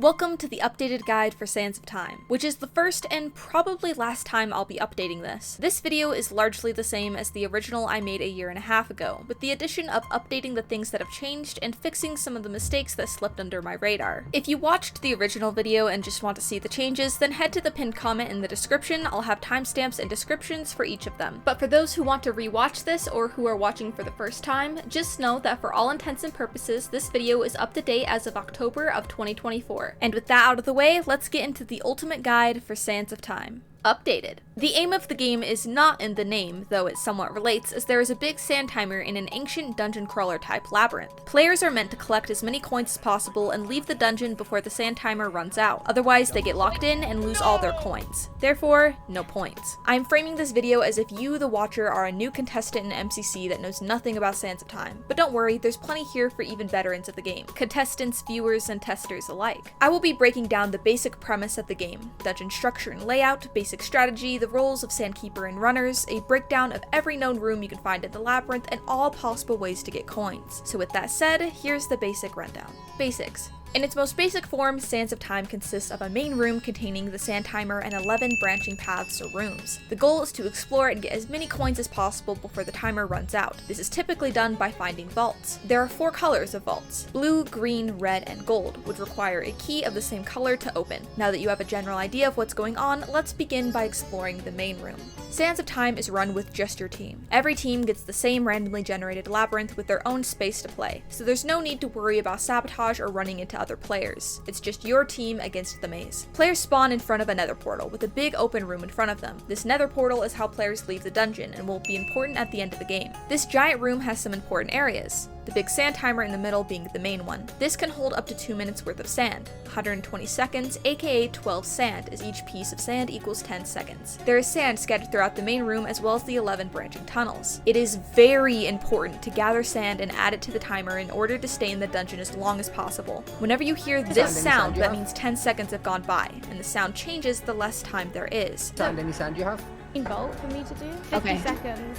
Welcome to the updated guide for Sands of Time, which is the first and probably last time I'll be updating this. This video is largely the same as the original I made a year and a half ago, with the addition of updating the things that have changed and fixing some of the mistakes that slipped under my radar. If you watched the original video and just want to see the changes, then head to the pinned comment in the description. I'll have timestamps and descriptions for each of them. But for those who want to rewatch this or who are watching for the first time, just know that for all intents and purposes, this video is up to date as of October of 2024. And with that out of the way, let's get into the ultimate guide for Sands of Time. Updated. The aim of the game is not in the name, though it somewhat relates, as there is a big sand timer in an ancient dungeon crawler type labyrinth. Players are meant to collect as many coins as possible and leave the dungeon before the sand timer runs out, otherwise they get locked in and lose all their coins. Therefore, no points. I'm framing this video as if you, the watcher, are a new contestant in MCC that knows nothing about Sands of Time, but don't worry, there's plenty here for even veterans of the game, contestants, viewers, and testers alike. I will be breaking down the basic premise of the game, dungeon structure and layout, basic strategy, the roles of Sandkeeper and runners, a breakdown of every known room you can find in the labyrinth, and all possible ways to get coins. So with that said, here's the basic rundown. Basics. In its most basic form, Sands of Time consists of a main room containing the sand timer and 11 branching paths or rooms. The goal is to explore and get as many coins as possible before the timer runs out. This is typically done by finding vaults. There are 4 colors of vaults: blue, green, red, and gold, which require a key of the same color to open. Now that you have a general idea of what's going on, let's begin by exploring the main room. Sands of Time is run with just your team. Every team gets the same randomly generated labyrinth with their own space to play, so there's no need to worry about sabotage or running into other players. It's just your team against the maze. Players spawn in front of a nether portal with a big open room in front of them. This nether portal is how players leave the dungeon and will be important at the end of the game. This giant room has some important areas, the big sand timer in the middle being the main one. This can hold up to 2 minutes worth of sand. 120 seconds, aka 12 sand, as each piece of sand equals 10 seconds. There is sand scattered throughout the main room as well as the 11 branching tunnels. It is very important to gather sand and add it to the timer in order to stay in the dungeon as long as possible. Whenever you hear this sound, that means 10 seconds have gone by, and the sound changes the less time there is. Any sand you have? Vault for me to do? 50 Okay. seconds.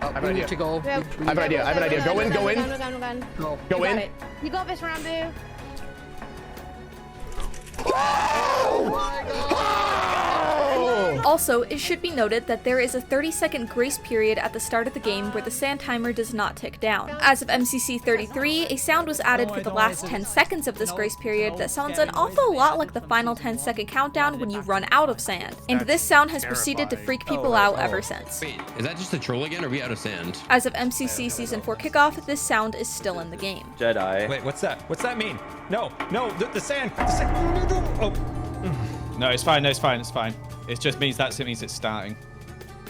I have an idea. To go. I have an idea. Go in. Go. Go in. You got this, Ranboo. Oh my God! Also, it should be noted that there is a 30-second grace period at the start of the game where the sand timer does not tick down. As of MCC 33, a sound was added for the last 10 seconds of this grace period that sounds an awful lot like the final 10-second countdown when you run out of sand, and this sound has proceeded to freak people out ever since. Wait, is that just a troll again, or are we out of sand? As of MCC Season 4 kickoff, this sound is still in the game. Jedi. Wait, what's that? What's that mean? No, the sand. The sand. Oh. No, it's fine. No, it's fine. It's fine. It just means it means it's starting.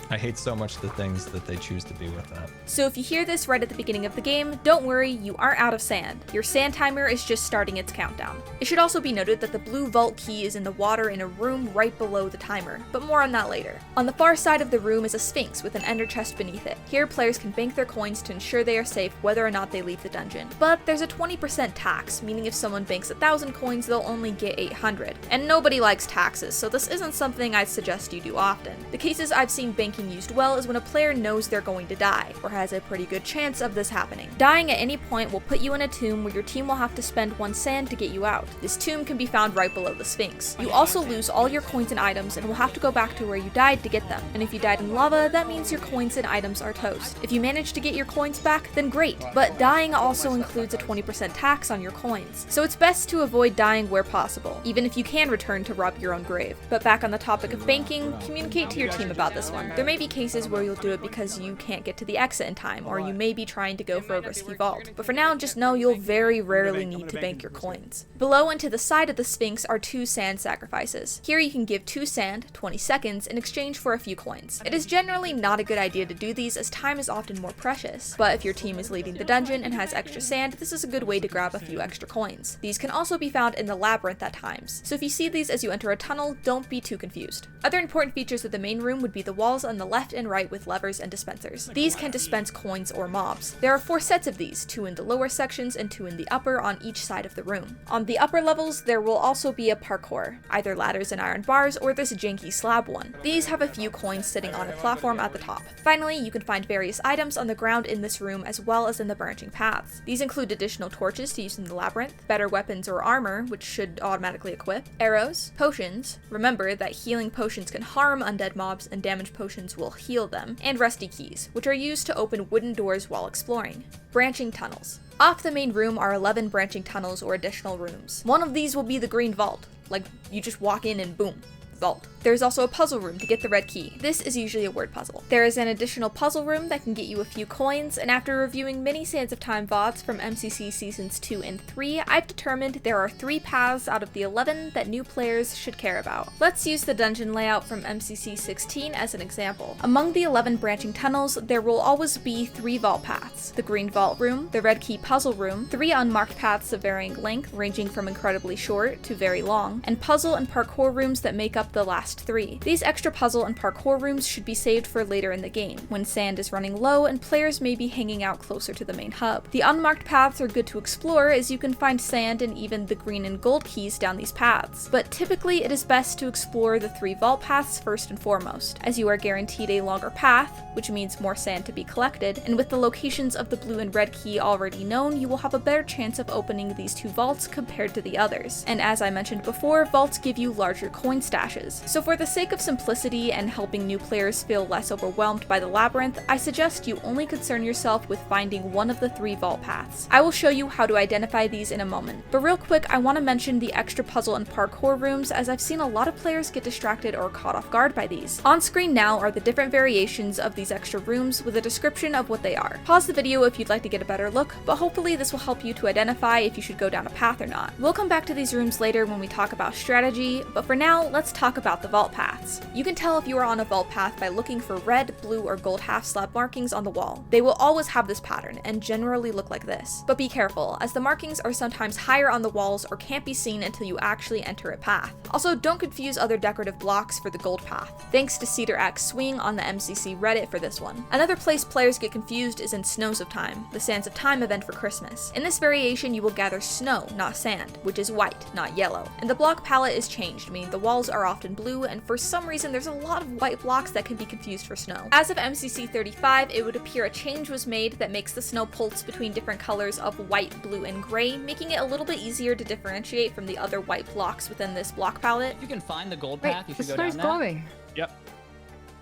I hate so much the things that they choose to do with that. So if you hear this right at the beginning of the game, don't worry, you aren't out of sand. Your sand timer is just starting its countdown. It should also be noted that the blue vault key is in the water in a room right below the timer, but more on that later. On the far side of the room is a sphinx with an ender chest beneath it. Here players can bank their coins to ensure they are safe whether or not they leave the dungeon. But there's a 20% tax, meaning if someone banks 1,000 coins, they'll only get 800. And nobody likes taxes, so this isn't something I'd suggest you do often. The cases I've seen banking used well is when a player knows they're going to die, or has a pretty good chance of this happening. Dying at any point will put you in a tomb where your team will have to spend 1 sand to get you out. This tomb can be found right below the Sphinx. You also lose all your coins and items and will have to go back to where you died to get them. And if you died in lava, that means your coins and items are toast. If you manage to get your coins back, then great, but dying also includes a 20% tax on your coins. So it's best to avoid dying where possible, even if you can return to rob your own grave. But back on the topic of banking, communicate to your team about this one. There may be cases where you'll do it because you can't get to the exit in time, or you may be trying to go for a risky vault. But for now, just know you'll very rarely need to bank your coins. Below and to the side of the Sphinx are 2 sand sacrifices. Here you can give 2 sand, 20 seconds, in exchange for a few coins. It is generally not a good idea to do these as time is often more precious, but if your team is leaving the dungeon and has extra sand, this is a good way to grab a few extra coins. These can also be found in the labyrinth at times, so if you see these as you enter a tunnel, don't be too confused. Other important features of the main room would be the walls on in the left and right with levers and dispensers. These can dispense coins or mobs. There are 4 sets of these, 2 in the lower sections and 2 in the upper on each side of the room. On the upper levels, there will also be a parkour, either ladders and iron bars or this janky slab one. These have a few coins sitting on a platform at the top. Finally, you can find various items on the ground in this room as well as in the branching paths. These include additional torches to use in the labyrinth, better weapons or armor, which should automatically equip, arrows, potions, remember that healing potions can harm undead mobs and damage potions will heal them, and rusty keys, which are used to open wooden doors while exploring. Branching tunnels. Off the main room are 11 branching tunnels or additional rooms. One of these will be the green vault, like you just walk in and boom, vault. There's also a puzzle room to get the red key. This is usually a word puzzle. There is an additional puzzle room that can get you a few coins, and after reviewing many Sands of Time VODs from MCC Seasons 2 and 3, I've determined there are 3 paths out of the 11 that new players should care about. Let's use the dungeon layout from MCC 16 as an example. Among the 11 branching tunnels, there will always be 3 vault paths. The green vault room, the red key puzzle room, 3 unmarked paths of varying length, ranging from incredibly short to very long, and puzzle and parkour rooms that make up the last 3. These extra puzzle and parkour rooms should be saved for later in the game, when sand is running low and players may be hanging out closer to the main hub. The unmarked paths are good to explore as you can find sand and even the green and gold keys down these paths, but typically it is best to explore the 3 vault paths first and foremost, as you are guaranteed a longer path, which means more sand to be collected, and with the locations of the blue and red key already known, you will have a better chance of opening these 2 vaults compared to the others. And as I mentioned before, vaults give you larger coin stashes. So for the sake of simplicity and helping new players feel less overwhelmed by the labyrinth, I suggest you only concern yourself with finding one of the 3 vault paths. I will show you how to identify these in a moment, but real quick I want to mention the extra puzzle and parkour rooms, as I've seen a lot of players get distracted or caught off guard by these. On screen now are the different variations of these extra rooms with a description of what they are. Pause the video if you'd like to get a better look, but hopefully this will help you to identify if you should go down a path or not. We'll come back to these rooms later when we talk about strategy, but for now let's talk about the vault paths. You can tell if you are on a vault path by looking for red, blue, or gold half slab markings on the wall. They will always have this pattern and generally look like this. But be careful, as the markings are sometimes higher on the walls or can't be seen until you actually enter a path. Also, don't confuse other decorative blocks for the gold path. Thanks to Cedar Axe Swing on the MCC Reddit for this one. Another place players get confused is in Snows of Time, the Sands of Time event for Christmas. In this variation, you will gather snow, not sand, which is white, not yellow. And the block palette is changed, meaning the walls are often blue, and for some reason there's a lot of white blocks that can be confused for snow. As of MCC 35, it would appear a change was made that makes the snow pulse between different colors of white, blue, and gray, making it a little bit easier to differentiate from the other white blocks within this block palette. If you can find the gold path, you the should go down snow's that. glowing. Yep.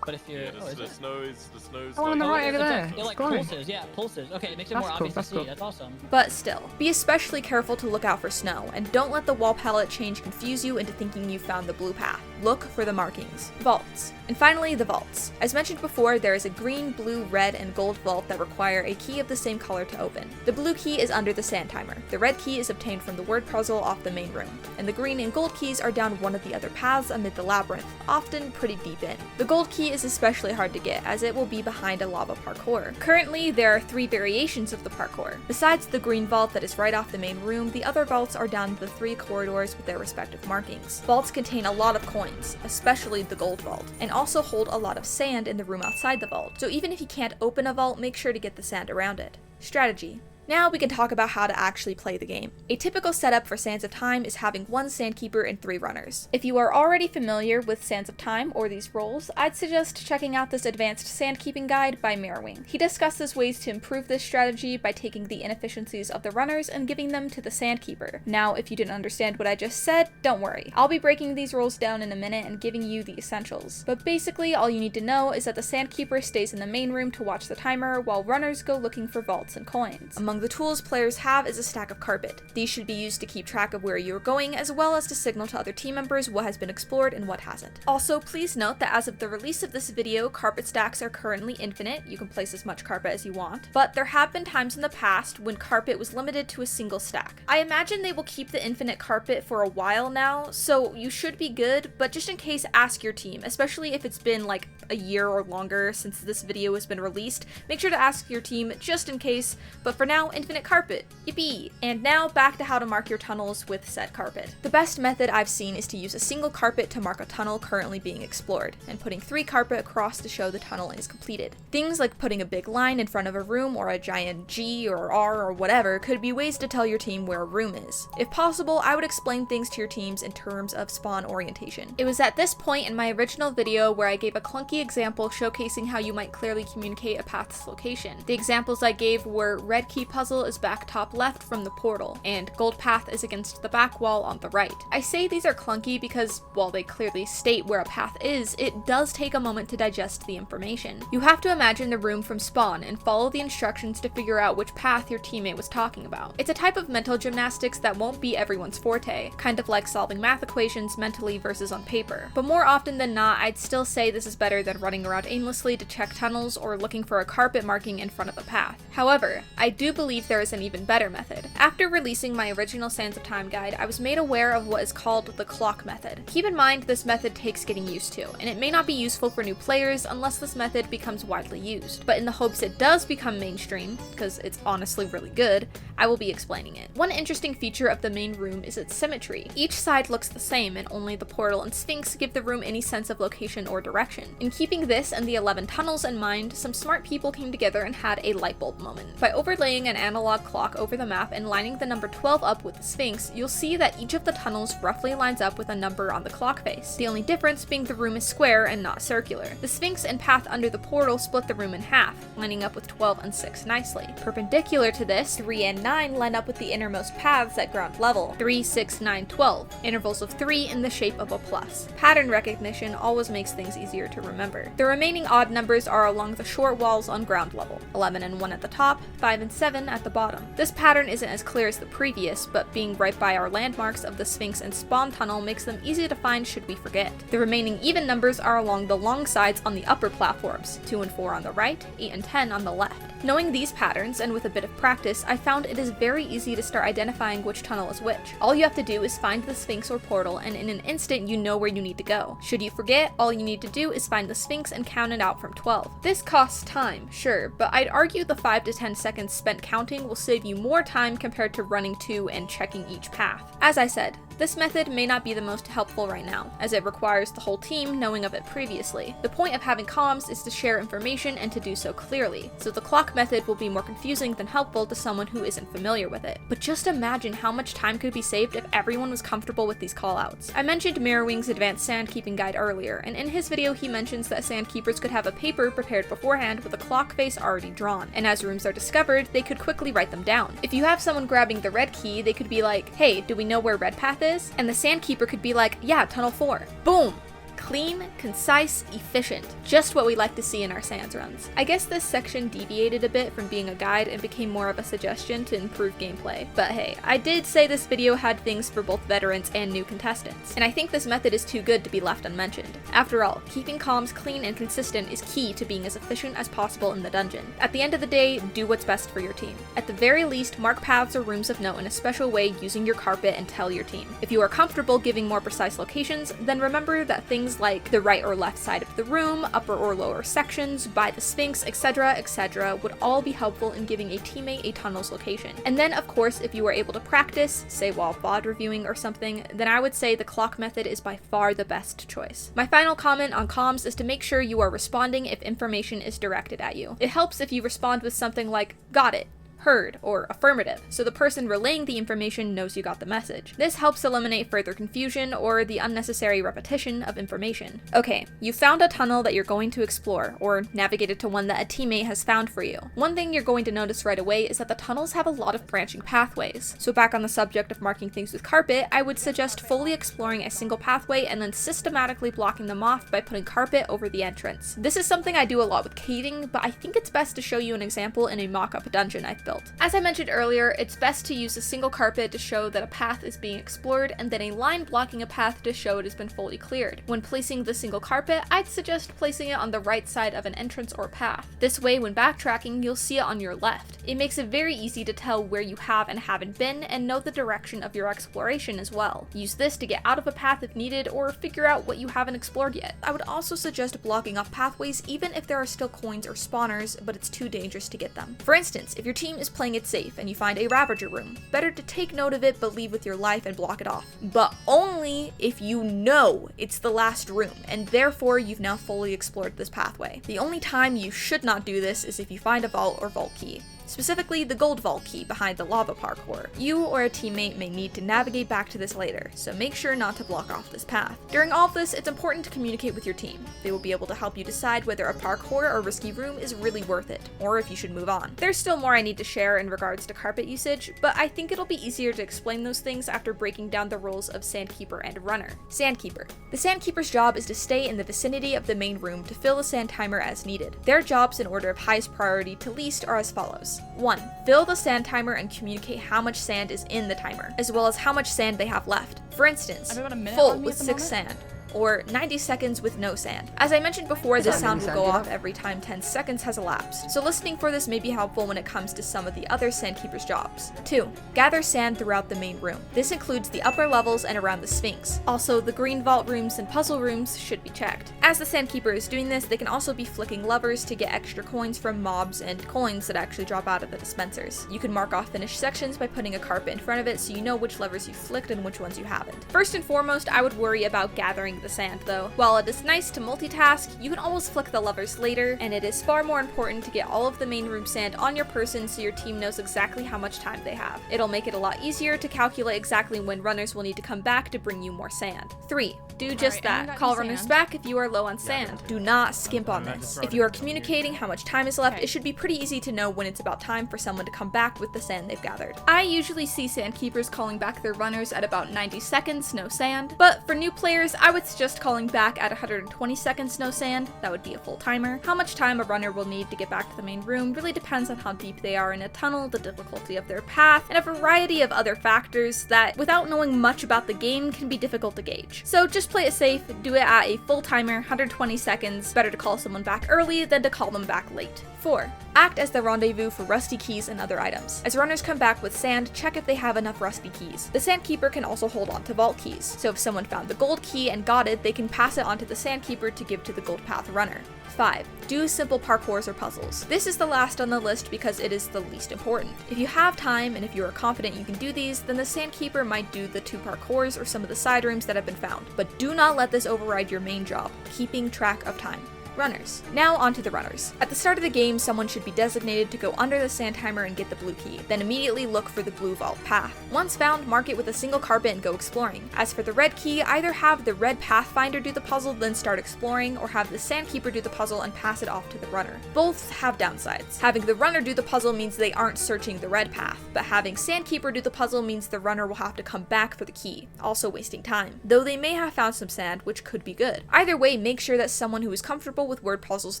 But if you're... the snow's Oh, on the right over there. They're like It's glowing. pulses, yeah, pulses. Okay, it makes it That's more cool, obvious that's to see. cool. That's awesome. But still, be especially careful to look out for snow, and don't let the wall palette change confuse you into thinking you found the blue path. Look for the markings. Vaults. And finally, the vaults. As mentioned before, there is a green, blue, red, and gold vault that require a key of the same color to open. The blue key is under the sand timer. The red key is obtained from the word puzzle off the main room. And the green and gold keys are down one of the other paths amid the labyrinth, often pretty deep in. The gold key is especially hard to get, as it will be behind a lava parkour. Currently, there are 3 variations of the parkour. Besides the green vault that is right off the main room, the other vaults are down the 3 corridors with their respective markings. Vaults contain a lot of coins, especially the gold vault, and also hold a lot of sand in the room outside the vault, so even if you can't open a vault, make sure to get the sand around it. Strategy. Now we can talk about how to actually play the game. A typical setup for Sands of Time is having 1 Sandkeeper and 3 runners. If you are already familiar with Sands of Time or these roles, I'd suggest checking out this advanced sandkeeping guide by Mirrorwing. He discusses ways to improve this strategy by taking the inefficiencies of the runners and giving them to the Sandkeeper. Now, if you didn't understand what I just said, don't worry. I'll be breaking these roles down in a minute and giving you the essentials. But basically, all you need to know is that the Sandkeeper stays in the main room to watch the timer, while runners go looking for vaults and coins. Among the tools players have is a stack of carpet. These should be used to keep track of where you are going, as well as to signal to other team members what has been explored and what hasn't. Also, please note that as of the release of this video, carpet stacks are currently infinite. You can place as much carpet as you want, but there have been times in the past when carpet was limited to a single stack. I imagine they will keep the infinite carpet for a while now, so you should be good, but just in case, ask your team, especially if it's been like a year or longer since this video has been released. Make sure to ask your team just in case, but for now, now infinite carpet. Yippee! And now back to how to mark your tunnels with said carpet. The best method I've seen is to use a single carpet to mark a tunnel currently being explored, and putting 3 carpet across to show the tunnel is completed. Things like putting a big line in front of a room or a giant G or R or whatever could be ways to tell your team where a room is. If possible, I would explain things to your teams in terms of spawn orientation. It was at this point in my original video where I gave a clunky example showcasing how you might clearly communicate a path's location. The examples I gave were red key puzzle is back top left from the portal, and gold path is against the back wall on the right. I say these are clunky because while they clearly state where a path is, it does take a moment to digest the information. You have to imagine the room from spawn and follow the instructions to figure out which path your teammate was talking about. It's a type of mental gymnastics that won't be everyone's forte, kind of like solving math equations mentally versus on paper. But more often than not, I'd still say this is better than running around aimlessly to check tunnels or looking for a carpet marking in front of a path. However, I do believe there is an even better method. After releasing my original Sands of Time guide, I was made aware of what is called the clock method. Keep in mind this method takes getting used to, and it may not be useful for new players unless this method becomes widely used. But in the hopes it does become mainstream, because it's honestly really good, I will be explaining it. One interesting feature of the main room is its symmetry. Each side looks the same, and only the portal and sphinx give the room any sense of location or direction. In keeping this and the 11 tunnels in mind, some smart people came together and had a light bulb moment. By overlaying an analog clock over the map and lining the number 12 up with the sphinx, you'll see that each of the tunnels roughly lines up with a number on the clock face, the only difference being the room is square and not circular. The sphinx and path under the portal split the room in half, lining up with 12 and 6 nicely. Perpendicular to this, 3 and 9 line up with the innermost paths at ground level, 3, 6, 9, 12, intervals of 3 in the shape of a plus. Pattern recognition always makes things easier to remember. The remaining odd numbers are along the short walls on ground level, 11 and 1 at the top, 5 and 7 at the bottom. This pattern isn't as clear as the previous, but being right by our landmarks of the sphinx and spawn tunnel makes them easy to find should we forget. The remaining even numbers are along the long sides on the upper platforms, 2 and 4 on the right, 8 and 10 on the left. Knowing these patterns, and with a bit of practice, I found it is very easy to start identifying which tunnel is which. All you have to do is find the sphinx or portal, and in an instant you know where you need to go. Should you forget, all you need to do is find the sphinx and count it out from 12. This costs time, sure, but I'd argue the 5 to 10 seconds spent counting will save you more time compared to running to and checking each path. As I said, this method may not be the most helpful right now, as it requires the whole team knowing of it previously. The point of having comms is to share information and to do so clearly, so the clock method will be more confusing than helpful to someone who isn't familiar with it. But just imagine how much time could be saved if everyone was comfortable with these callouts. I mentioned Mirrorwing's advanced sandkeeping guide earlier, and in his video he mentions that sandkeepers could have a paper prepared beforehand with a clock face already drawn, and as rooms are discovered, they could quickly write them down. If you have someone grabbing the red key, they could be like, hey, do we know where red path is? And the sandkeeper could be like, yeah, tunnel 4. Boom! Clean, concise, efficient. Just what we like to see in our Sands runs. I guess this section deviated a bit from being a guide and became more of a suggestion to improve gameplay. But hey, I did say this video had things for both veterans and new contestants, and I think this method is too good to be left unmentioned. After all, keeping comms clean and consistent is key to being as efficient as possible in the dungeon. At the end of the day, do what's best for your team. At the very least, mark paths or rooms of note in a special way using your carpet and tell your team. If you are comfortable giving more precise locations, then remember that things like the right or left side of the room, upper or lower sections, by the sphinx, etc. would all be helpful in giving a teammate a tunnel's location. And then of course, if you are able to practice, say while VOD reviewing or something, then I would say the clock method is by far the best choice. My final comment on comms is to make sure you are responding if information is directed at you. It helps if you respond with something like, got it, heard, or affirmative, so the person relaying the information knows you got the message. This helps eliminate further confusion or the unnecessary repetition of information. Okay, you found a tunnel that you're going to explore, or navigated to one that a teammate has found for you. One thing you're going to notice right away is that the tunnels have a lot of branching pathways. So back on the subject of marking things with carpet, I would suggest fully exploring a single pathway and then systematically blocking them off by putting carpet over the entrance. This is something I do a lot with caving, but I think it's best to show you an example in a mock-up dungeon I've built. As I mentioned earlier, it's best to use a single carpet to show that a path is being explored, and then a line blocking a path to show it has been fully cleared. When placing the single carpet, I'd suggest placing it on the right side of an entrance or path. This way, when backtracking, you'll see it on your left. It makes it very easy to tell where you have and haven't been, and know the direction of your exploration as well. Use this to get out of a path if needed, or figure out what you haven't explored yet. I would also suggest blocking off pathways even if there are still coins or spawners, but it's too dangerous to get them. For instance, if your team is playing it safe and you find a Ravager room, better to take note of it but leave with your life and block it off. But only if you know it's the last room, and therefore you've now fully explored this pathway. The only time you should not do this is if you find a vault or vault key. Specifically the gold vault key behind the lava parkour. You or a teammate may need to navigate back to this later, so make sure not to block off this path. During all of this, it's important to communicate with your team. They will be able to help you decide whether a parkour or risky room is really worth it, or if you should move on. There's still more I need to share in regards to carpet usage, but I think it'll be easier to explain those things after breaking down the roles of Sandkeeper and Runner. Sandkeeper. The Sandkeeper's job is to stay in the vicinity of the main room to fill the sand timer as needed. Their jobs in order of highest priority to least are as follows. 1. Fill the sand timer and communicate how much sand is in the timer, as well as how much sand they have left. For instance, full with 6 sand, or 90 seconds with no sand. As I mentioned before, this sound will go off every time 10 seconds has elapsed, so listening for this may be helpful when it comes to some of the other Sandkeeper's jobs. 2. Gather sand throughout the main room. This includes the upper levels and around the Sphinx. Also, the green vault rooms and puzzle rooms should be checked. As the Sandkeeper is doing this, they can also be flicking levers to get extra coins from mobs and coins that actually drop out of the dispensers. You can mark off finished sections by putting a carpet in front of it so you know which levers you flicked and which ones you haven't. First and foremost, I would worry about gathering the sand though. While it is nice to multitask, you can always flick the levers later, and it is far more important to get all of the main room sand on your person so your team knows exactly how much time they have. It'll make it a lot easier to calculate exactly when runners will need to come back to bring you more sand. 3. Do just that. Call runners back if you are low on sand. Do not skimp on this. If you are communicating how much time is left, it should be pretty easy to know when it's about time for someone to come back with the sand they've gathered. I usually see Sandkeepers calling back their runners at about 90 seconds, no sand, but for new players, I would suggest calling back at 120 seconds no sand. That would be a full timer. How much time a runner will need to get back to the main room really depends on how deep they are in a tunnel, the difficulty of their path, and a variety of other factors that, without knowing much about the game, can be difficult to gauge. So just play it safe, do it at a full timer, 120 seconds. Better to call someone back early than to call them back late. 4. Act as the rendezvous for rusty keys and other items. As runners come back with sand, check if they have enough rusty keys. The Sandkeeper can also hold on to vault keys, so if someone found the gold key and got it, they can pass it on to the Sandkeeper to give to the gold path runner. 5. Do simple parkours or puzzles. This is the last on the list because it is the least important. If you have time and if you are confident you can do these, then the Sandkeeper might do the 2 parkours or some of the side rooms that have been found. But do not let this override your main job, keeping track of time. Runners. Now onto the runners. At the start of the game, someone should be designated to go under the sand timer and get the blue key, then immediately look for the blue vault path. Once found, mark it with a single carpet and go exploring. As for the red key, either have the red pathfinder do the puzzle then start exploring, or have the Sandkeeper do the puzzle and pass it off to the runner. Both have downsides. Having the runner do the puzzle means they aren't searching the red path, but having Sandkeeper do the puzzle means the runner will have to come back for the key, also wasting time, though they may have found some sand, which could be good. Either way, make sure that someone who is comfortable with word puzzles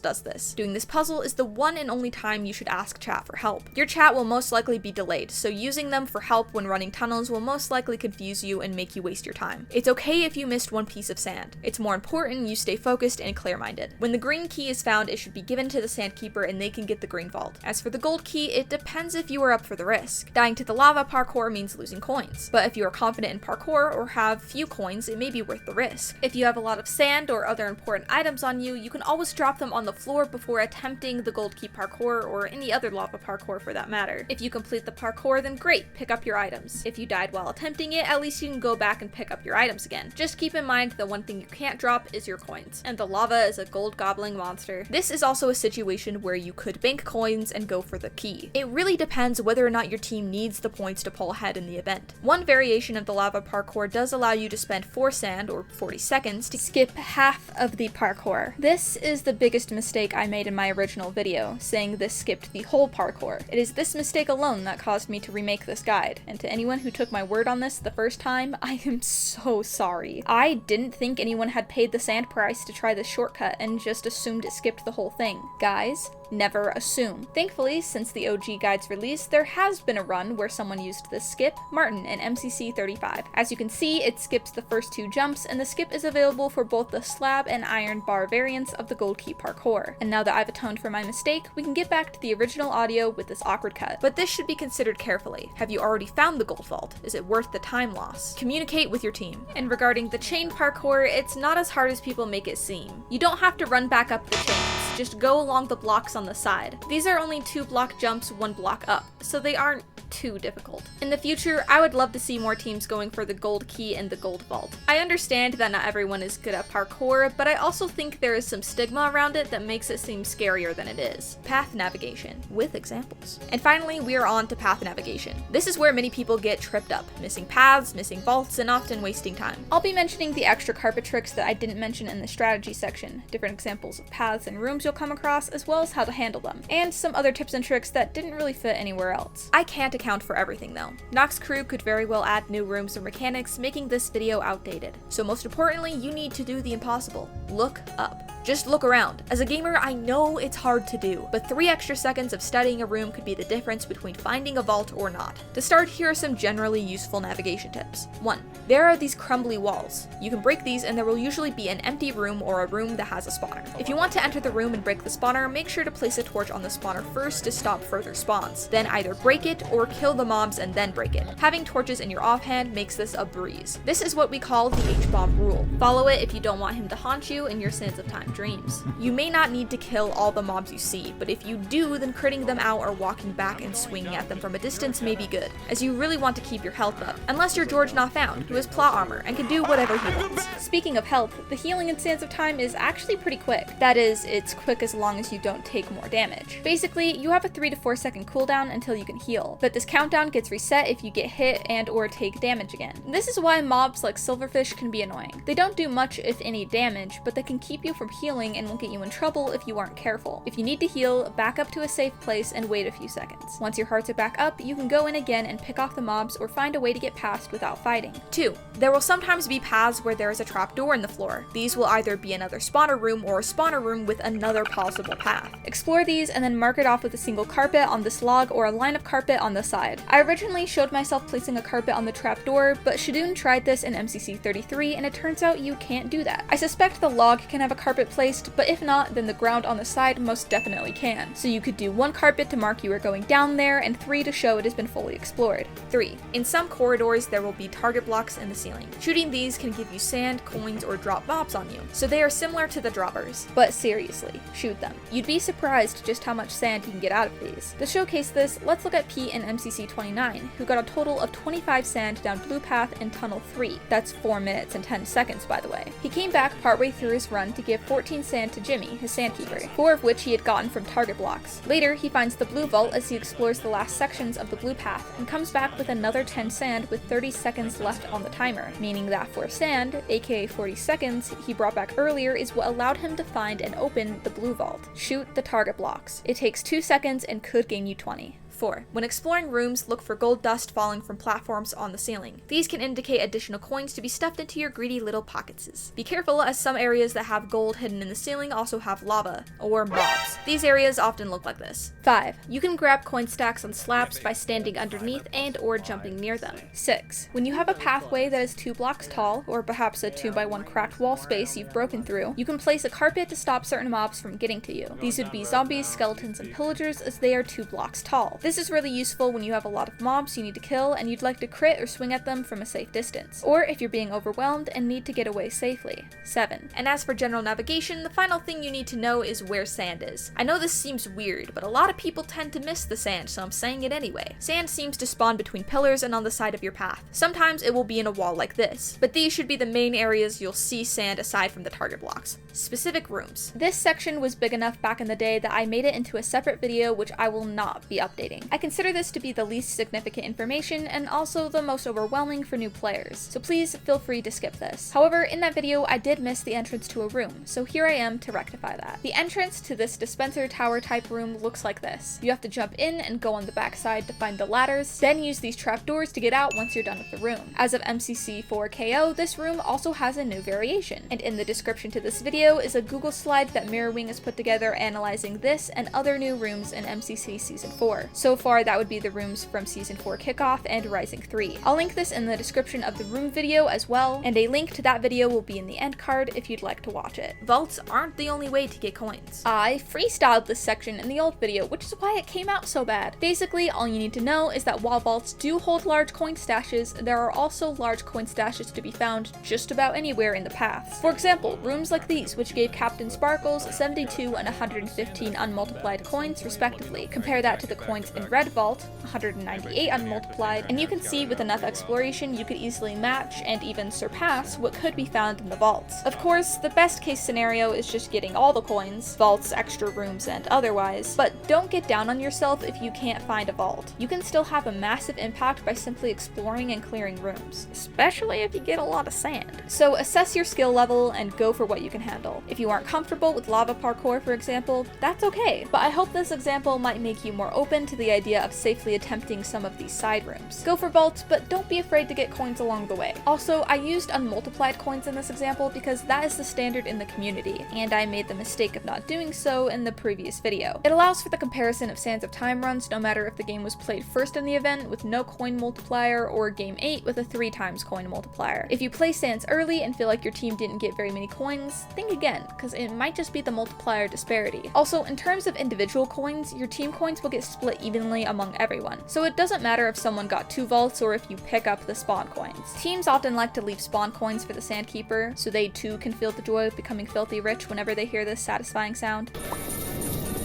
does this. Doing this puzzle is the one and only time you should ask chat for help. Your chat will most likely be delayed, so using them for help when running tunnels will most likely confuse you and make you waste your time. It's okay if you missed one piece of sand. It's more important you stay focused and clear-minded. When the green key is found, it should be given to the Sandkeeper and they can get the green vault. As for the gold key, it depends if you are up for the risk. Dying to the lava parkour means losing coins, but if you are confident in parkour or have few coins, it may be worth the risk. If you have a lot of sand or other important items on you, you can always drop them on the floor before attempting the gold key parkour or any other lava parkour for that matter. If you complete the parkour, then great, pick up your items. If you died while attempting it, at least you can go back and pick up your items again. Just keep in mind the one thing you can't drop is your coins, and the lava is a gold gobbling monster. This is also a situation where you could bank coins and go for the key. It really depends whether or not your team needs the points to pull ahead in the event. One variation of the lava parkour does allow you to spend 4 sand or 40 seconds to skip half of the parkour. This is the biggest mistake I made in my original video, saying this skipped the whole parkour. It is this mistake alone that caused me to remake this guide, and to anyone who took my word on this the first time, I am so sorry. I didn't think anyone had paid the sand price to try this shortcut and just assumed it skipped the whole thing. Guys, never assume. Thankfully, since the OG guide's release, there has been a run where someone used this skip, Martin in MCC 35. As you can see, it skips the first 2 jumps, and the skip is available for both the slab and iron bar variants of the gold key parkour. And now that I've atoned for my mistake, we can get back to the original audio with this awkward cut. But this should be considered carefully. Have you already found the gold vault? Is it worth the time loss? Communicate with your team. And regarding the chain parkour, it's not as hard as people make it seem. You don't have to run back up the chains. just go along the blocks on the side. These are only 2 block jumps, 1 block up, so they aren't too difficult. In the future, I would love to see more teams going for the gold key and the gold vault. I understand that not everyone is good at parkour, but I also think there is some stigma around it that makes it seem scarier than it is. Path navigation, with examples. And finally, we are on to path navigation. This is where many people get tripped up, missing paths, missing vaults, and often wasting time. I'll be mentioning the extra carpet tricks that I didn't mention in the strategy section, different examples of paths and rooms you'll come across, as well as how to handle them, and some other tips and tricks that didn't really fit anywhere else. I can't account for everything though. Nox Crew could very well add new rooms or mechanics, making this video outdated. So most importantly, you need to do the impossible. Look up. Just look around. As a gamer, I know it's hard to do, but 3 extra seconds of studying a room could be the difference between finding a vault or not. To start, here are some generally useful navigation tips. 1. There are these crumbly walls. You can break these and there will usually be an empty room or a room that has a spawner. If you want to enter the room and break the spawner, make sure to place a torch on the spawner first to stop further spawns. Then either break it or kill the mobs and then break it. Having torches in your offhand makes this a breeze. This is what we call the H-bomb rule. Follow it if you don't want him to haunt you in your Sands of Time dreams. You may not need to kill all the mobs you see, but if you do, then critting them out or walking back and swinging at them from a distance may be good, as you really want to keep your health up, unless you're George Not Found, who has plot armor and can do whatever he wants. Speaking of health, the healing in Sands of Time is actually pretty quick. That is, it's quick as long as you don't take more damage. Basically, you have a 3 to 4 second cooldown until you can heal, but this countdown gets reset if you get hit and or take damage again. This is why mobs like Silverfish can be annoying. They don't do much if any damage, but they can keep you from healing and will get you in trouble if you aren't careful. If you need to heal, back up to a safe place and wait a few seconds. Once your hearts are back up, you can go in again and pick off the mobs or find a way to get past without fighting. 2. There will sometimes be paths where there is a trapdoor in the floor. These will either be another spawner room or a spawner room with another possible path. Explore these and then mark it off with a single carpet on this log or a line of carpet on the side. I originally showed myself placing a carpet on the trapdoor, but Shadoon tried this in MCC 33 and it turns out you can't do that. I suspect the log can have a carpet placed, but if not, then the ground on the side most definitely can. So you could do 1 carpet to mark you are going down there and 3 to show it has been fully explored. 3. In some corridors there will be target blocks in the ceiling. Shooting these can give you sand, coins, or drop mobs on you, so they are similar to the droppers. But seriously, shoot them. You'd be surprised just how much sand you can get out of these. To showcase this, let's look at Pete in MCC 29, who got a total of 25 sand down Blue Path in Tunnel 3. That's 4 minutes and 10 seconds, by the way. He came back partway through his run to give 14 sand to Jimmy, his sandkeeper, 4 of which he had gotten from target blocks. Later, he finds the blue vault as he explores the last sections of the blue path, and comes back with another 10 sand with 30 seconds left on the timer, meaning that 4 sand, aka 40 seconds, he brought back earlier is what allowed him to find and open the blue vault. Shoot the target blocks. It takes 2 seconds and could gain you 20. 4. When exploring rooms, look for gold dust falling from platforms on the ceiling. These can indicate additional coins to be stuffed into your greedy little pocketses. Be careful, as some areas that have gold hidden in the ceiling also have lava, or mobs. These areas often look like this. 5. You can grab coin stacks on slabs by standing underneath and or jumping near them. 6. When you have a pathway that is 2 blocks tall, or perhaps a 2x1 cracked wall space you've broken through, you can place a carpet to stop certain mobs from getting to you. These would be zombies, skeletons, and pillagers, as they are 2 blocks tall. This is really useful when you have a lot of mobs you need to kill and you'd like to crit or swing at them from a safe distance, or if you're being overwhelmed and need to get away safely. 7. And as for general navigation, the final thing you need to know is where sand is. I know this seems weird, but a lot of people tend to miss the sand, so I'm saying it anyway. Sand seems to spawn between pillars and on the side of your path. Sometimes it will be in a wall like this, but these should be the main areas you'll see sand aside from the target blocks. Specific rooms. This section was big enough back in the day that I made it into a separate video, which I will not be updating. I consider this to be the least significant information and also the most overwhelming for new players, so please feel free to skip this. However, in that video I did miss the entrance to a room, so here I am to rectify that. The entrance to this dispenser tower type room looks like this. You have to jump in and go on the back side to find the ladders, then use these trapdoors to get out once you're done with the room. As of MCC 4KO, this room also has a new variation, and in the description to this video is a Google slide that Mirrorwing has put together analyzing this and other new rooms in MCC Season 4. So So far, that would be the rooms from Season 4 Kickoff and Rising 3. I'll link this in the description of the room video as well, and a link to that video will be in the end card if you'd like to watch it. Vaults aren't the only way to get coins. I freestyled this section in the old video, which is why it came out so bad. Basically, all you need to know is that while vaults do hold large coin stashes, there are also large coin stashes to be found just about anywhere in the paths. For example, rooms like these, which gave CaptainSparklez 72 and 115 unmultiplied coins respectively. Compare that to the coins in Red Vault, 198 unmultiplied, and you can see with enough exploration you could easily match and even surpass what could be found in the vaults. Of course, the best case scenario is just getting all the coins, vaults, extra rooms, and otherwise, but don't get down on yourself if you can't find a vault. You can still have a massive impact by simply exploring and clearing rooms, especially if you get a lot of sand. So assess your skill level and go for what you can handle. If you aren't comfortable with lava parkour, for example, that's okay, but I hope this example might make you more open to the idea of safely attempting some of these side rooms. Go for vaults, but don't be afraid to get coins along the way. Also, I used unmultiplied coins in this example because that is the standard in the community, and I made the mistake of not doing so in the previous video. It allows for the comparison of Sands of Time runs no matter if the game was played first in the event with no coin multiplier or game 8 with a 3 times coin multiplier. If you play Sands early and feel like your team didn't get very many coins, think again, because it might just be the multiplier disparity. Also, in terms of individual coins, your team coins will get split evenly among everyone, so it doesn't matter if someone got 2 vaults or if you pick up the spawn coins. Teams often like to leave spawn coins for the Sandkeeper, so they too can feel the joy of becoming filthy rich whenever they hear this satisfying sound.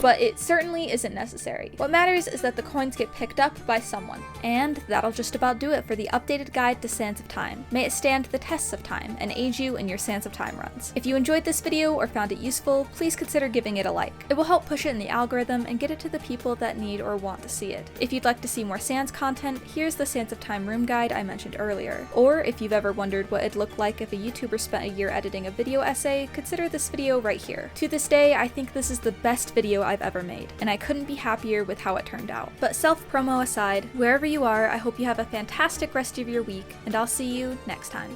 But it certainly isn't necessary. What matters is that the coins get picked up by someone. And that'll just about do it for the updated guide to Sands of Time. May it stand the tests of time and aid you in your Sands of Time runs. If you enjoyed this video or found it useful, please consider giving it a like. It will help push it in the algorithm and get it to the people that need or want to see it. If you'd like to see more Sands content, here's the Sands of Time room guide I mentioned earlier. Or if you've ever wondered what it'd look like if a YouTuber spent a year editing a video essay, consider this video right here. To this day, I think this is the best video I've ever made, and I couldn't be happier with how it turned out. But self-promo aside, wherever you are, I hope you have a fantastic rest of your week, and I'll see you next time.